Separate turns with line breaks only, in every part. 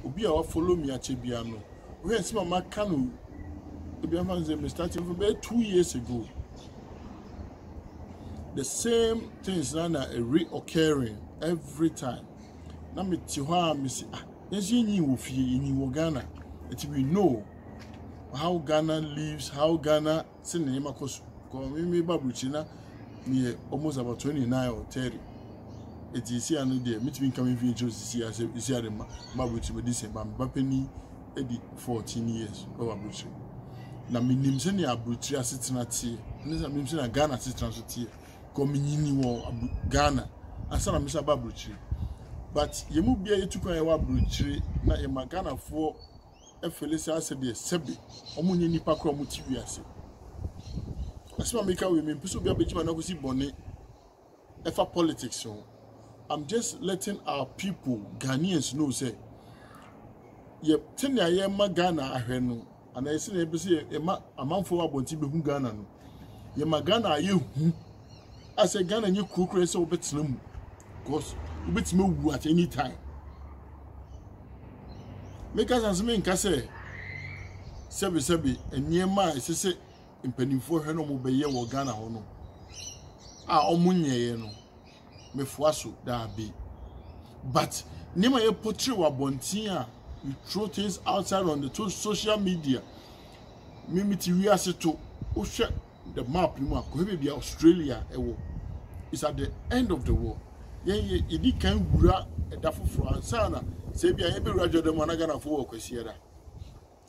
Obi a follow me at Chebiano. We had some my canoe. To be honest, starting from about 2 years ago. The same things now are reoccurring every time. Now me tiwa me say yes you in Ghana. It we know how Ghana lives, how Ghana cinema cause me babuchina me almost about 29 or 30. It is here and there. Me to be coming for just see as you see the babuchi me this Mbappe 14 years over babuchi. Na me nimse ni abuchi asitena tie. Nisa me nimse na Ghana asitena so tie. Komini wo Ghana asana me saba abuchi. But yemu bia yetukwa ye wa abuchi na ye Ghana for efelese ase de sebe. Omunye nipa kro mu ti wiase. Asema meka we me piso bia bechima na gosi bone efa politics so. I'm just letting our people, Ghanaians, know say ye tenya ye ma Ghana ahwe no. And I say a man for about Tibu Ghana. Yamagana, you I say Ghana, you cook race over Betlem. Because you bet me at any time. Make us as men can say, Sebi, and near my sister in penny for her no more by year or Ghana or no. Ah, Omunye, no, me fuasu, that be. But never a portrait wa bontia. You throw things outside on the social media. Mimiti we are to the map you could be Australia. It's at the end of the world. You can't gura a daffo for Sana. Say be a Roger the Managana for Quesiera.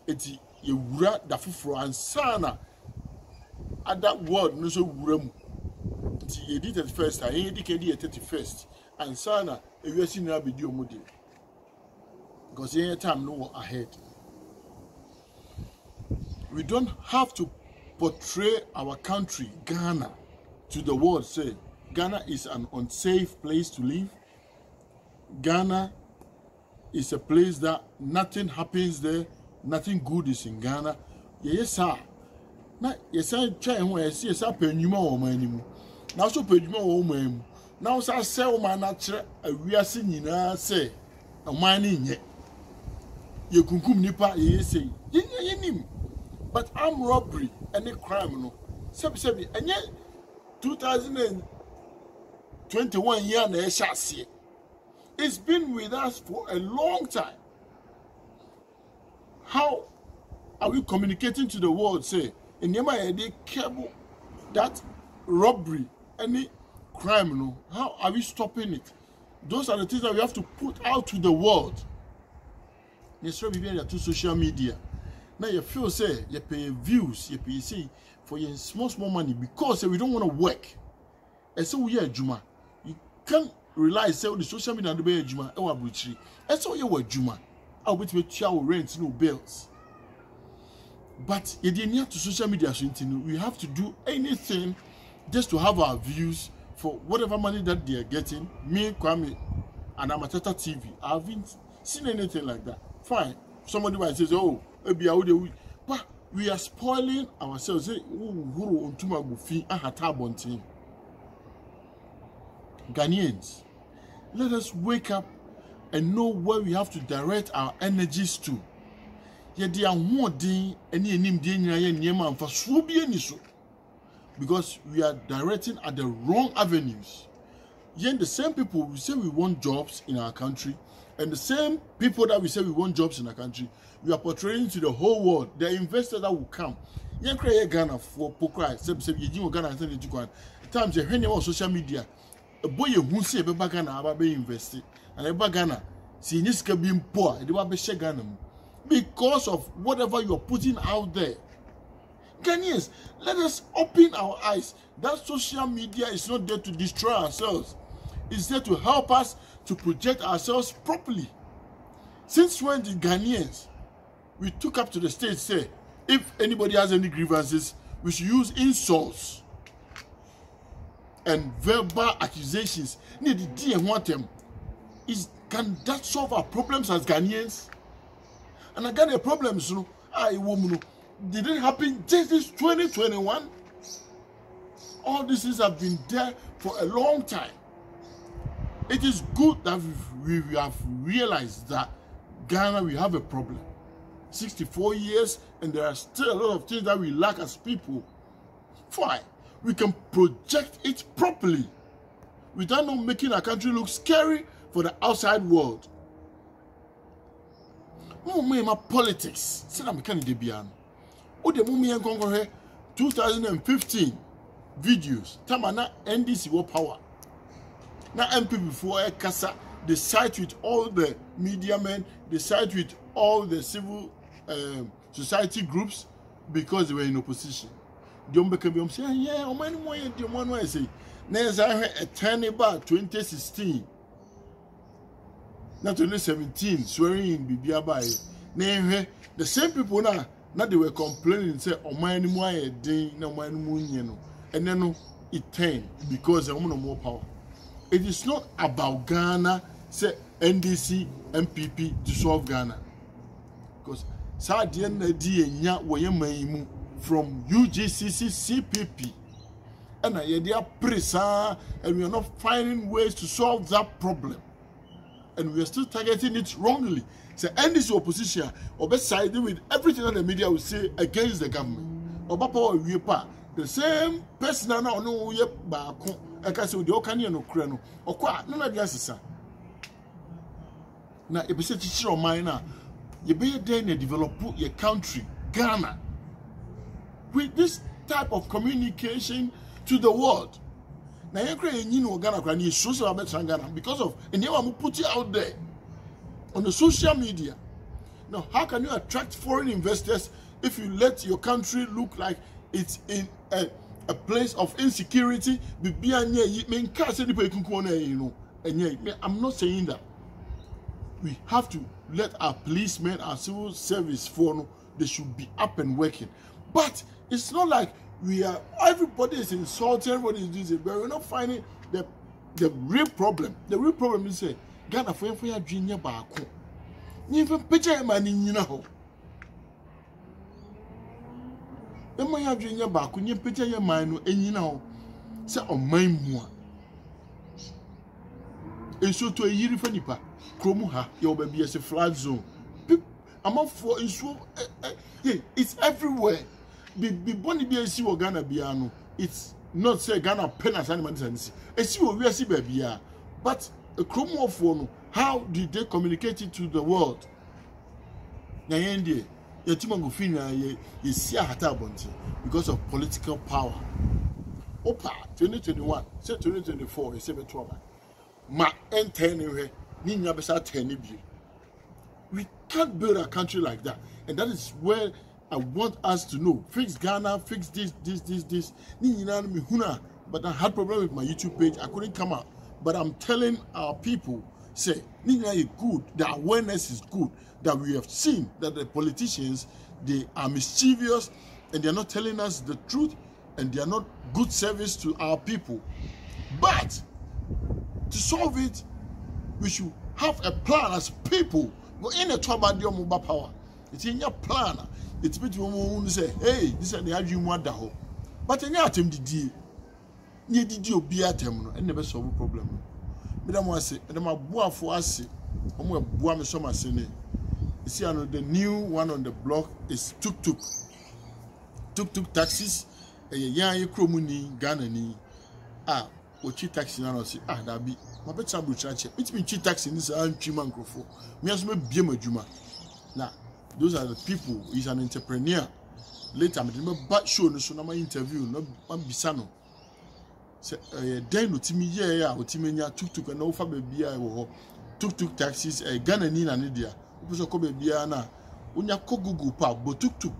It's you gura daffo for Sana. At that word, no so room. You did it first, I indicated at 31st. And Sana, if you are seeing a video model. Because any time no ahead. We don't have to portray our country, Ghana, to the world. Say, Ghana is an unsafe place to live. Ghana is a place that nothing happens there. Nothing good is in Ghana. Yes, sir. Now, yes, I try and I see a penuma or my now so penuma or my now, so I say, my natural, we are seeing say, a mining yet. You kunkum nipa ye say yin but armed robbery any crime no sebi enye 2021 year na e shase. It's been with us for a long time. How are we communicating to the world say enyema ye dey cable that robbery any crime no? How are we stopping it? Those are the things that we have to put out to the world. Yes, we be to social media. Now you feel say you pay views, you pay say for your small money because we don't want to work. And so we are Juma. You can't rely say the social media and the Juma. I want to and so you were Juma. I will be to rent no bills. But you didn't have to social media. We have to do anything just to have our views for whatever money that they are getting. Me, Kwame, and Amatata TV. I haven't seen anything like that. Fine. Somebody might say, oh, but we are spoiling ourselves. Ghanaians, let us wake up and know where we have to direct our energies to. Because we are directing at the wrong avenues. Yet the same people we say we want jobs in our country, and the same people that we say we want jobs in our country, we are portraying to the whole world. The investors that will come. You create Ghana for Pokrai. You Ghana times you hear on social media. A boy who say about Ghana about being invested, and about Ghana, see this being poor. They will be Ghana because of whatever you are putting out there. Ghanaians, let us open our eyes. That social media is not there to destroy ourselves. It's there to help us to project ourselves properly. Since when the Ghanaians, we took up to the stage, say, if anybody has any grievances, we should use insults and verbal accusations. Can that solve our problems as Ghanaians? And again, the problems, did it happen just this 2021? All these things have been there for a long time. It is good that we have realized that Ghana, we have a problem. 64 years, and there are still a lot of things that we lack as people. Fine. We can project it properly without not making our country look scary for the outside world. My politics. Say I'm kind of debian. O the mummy and Congo 2015 videos. Tamana NDC war power. Now MP before Kasa, they side with all the media men, they side with all the civil society groups because they were in opposition. The Umbeka say, yeah, how many more do you want to say? Next, I had a tiny bar 2016. Not 2017, swearing in Bibiabai. The same people now they were complaining, say, oh, my anymore a day, no, my moon, and then it turned because they want more power. It is not about Ghana, say NDC, MPP to solve Ghana. Because Sadian Nya Wayamaimu from UGCC CPP. And they are pressing, and we are not finding ways to solve that problem. And we are still targeting it wrongly. So, NDC opposition, or best siding with everything that the media will say against the government. Or the same person now no yep back. I can say the Okanya no Kreno. Or qua, no, I guess. Now, if you say teacher of mine, you be then develop your country, Ghana, with this type of communication to the world. Now, you know Ghana is social about Ghana because of and you want to put it out there on the social media. Now, how can you attract foreign investors if you let your country look like it's in a place of insecurity? I'm not saying that. We have to let our policemen, our civil service for they should be up and working. But it's not like we are everybody is insulting, everybody is doing it, but we're not finding the real problem. The real problem is say Ghana for your junior baako. Even picture man in ho. Ema ya junior baako, you picture your man no enyina ho. Say on my mua. And so to a year for nipa, Kromuha, your baby as a flood zone. I'm up for in it's everywhere. Be bonny be a see what Ghana biano. It's not say Ghana pen as animals and see. A see what we are see baby. But a Kromu of one, how did they communicate it to the world? Nayende, Yatimangufina, you see a hatabonti because of political power. Opa, 2021, say 2024, you say the trauma. Ma anyway, Nina Besa Tenibi. We can't build a country like that. And that is where I want us to know. Fix Ghana, fix this. But I had problem with my YouTube page. I couldn't come out. But I'm telling our people, say, Nina is good. The awareness is good. That we have seen that the politicians, they are mischievous and they are not telling us the truth and they are not good service to our people. But to solve it, we should have a plan as people. Go in a trouble mobile power. It's in your plan. It's between say, hey, this is the idea want that hope. But in your team did you be at him and never solve a problem. Madam was say, and my boy for us, and we're boy so much in it. You see, the new one on the block is tuk-tuk. Tuk-tuk taxis, a young cromuni, Ghana. Ah, or cheat taxi now, say, ah, that be. My bet some church. It's been cheat taxi in this Chiman Grofo. Me as me be a Juma. Now, those are the people. He's an entrepreneur. Later, I'm remember bad show no so na my interview no man bisano. Say den no timi ye ya otimi nya tuk na ofa baby a wo ho. Tuk taxis Ghana ni na ne dia. Opo so ko baby a na onya ko Google pa bo tuk.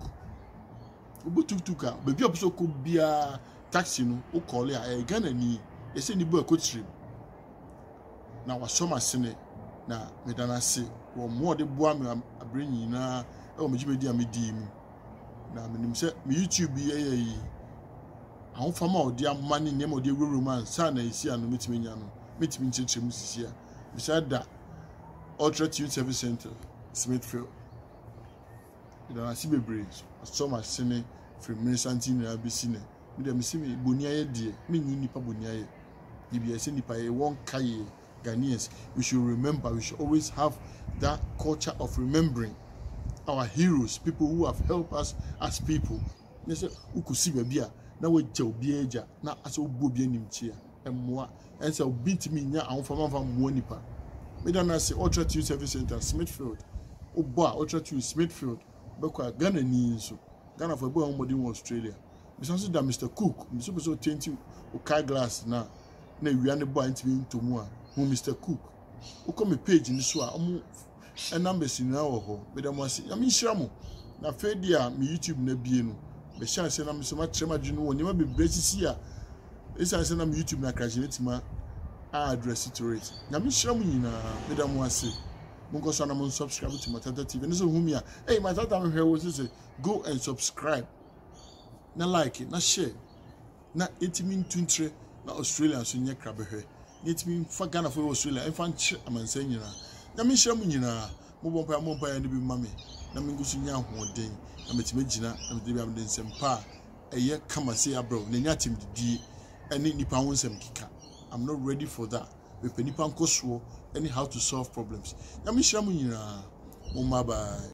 Obo tuk a baby opo so ko bia taxi no o call ya Ghana ni e se ni bo akotrim. Na wa so ma sene na medana se wo mo de boa me abrenyi na e wo megimedi a medi mu na menim se me YouTube yi ahun fama odi amani ne mo de romance sa na isi anu metimi nya no metimi nchechemu sisi a beside that Ultra Tune Service Center Smithfield medana se bebre so ma sene from Ministanti na abisine me dem se me bonia ye die me nyi nipa bonia ye bibia se nipa ye won kaye Ghanaians, we should remember, we should always have that culture of remembering our heroes, people who have helped us as people. They say, "Ukusi bebia, na we tell bieja, na aso bobi animtia, and moi, and so beat me nya and from Monipa. We don't say Ultra 2 Service Center, Smithfield, Oba, Ultra 2 Smithfield, Beka, Ghana needs Ghana for boy in Australia. We also that Mr. Cook, Mr. So 20 car glass now. Na we are the boy into more, who Mr. Cook. Who come a page in the swamp. And numbers in our home, but I must say, I mean, Shamu. Now, Fedia, me YouTube Nebiano. The chance and I'm so much imagine when you might be busy here. It's I send them YouTube na graduate ma address it to it. Now, me Shamu, Madam Wasi. Mungo Sanamon subscribe to my Tata TV. And so, whom ya, hey, my Tata here was say, go and subscribe. Now, like it, now share. Now, it mean to na Australia, so near crab here. It mean for Ghana for Australia. If I'm saying, you know. Na me hia mu nyina mo bompa ya ne bi mame na me ngusu nya hoden na metime gina na me bi am den sempa eye kama se abro na nya tim didi ene nipa ho nsem kika. I'm not ready for that. We pe nipa nkoso any how to solve problems. Na me hia mu nyina mo bye.